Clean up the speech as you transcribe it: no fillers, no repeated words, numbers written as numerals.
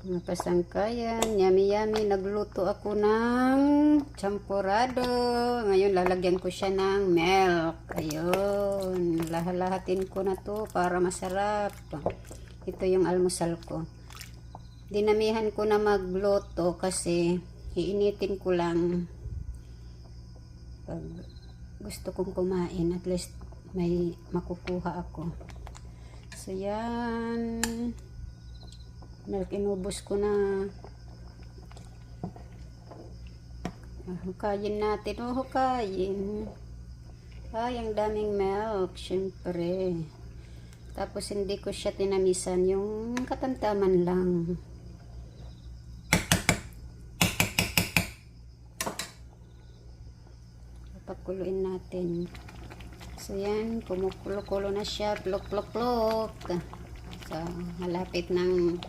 Mga kasangkayan, yummy. Nagluto ako ng champurado. Ngayon lalagyan ko siya ng milk. Ayun, lahat-lahatin ko na to para masarap. Ito yung almusal ko. Dinamihan ko na magluto kasi iinitin ko lang pag gusto kong kumain. At least may makukuha ako. So yan, milk inubos ko na. Hukayin natin. Hukayin. Ay, ang daming milk, syempre. Tapos hindi ko siya tinamisan, yung katamtaman lang. Pakuluin natin. So yan, kumukulo-kulo na siya. Plok. So, malapit ng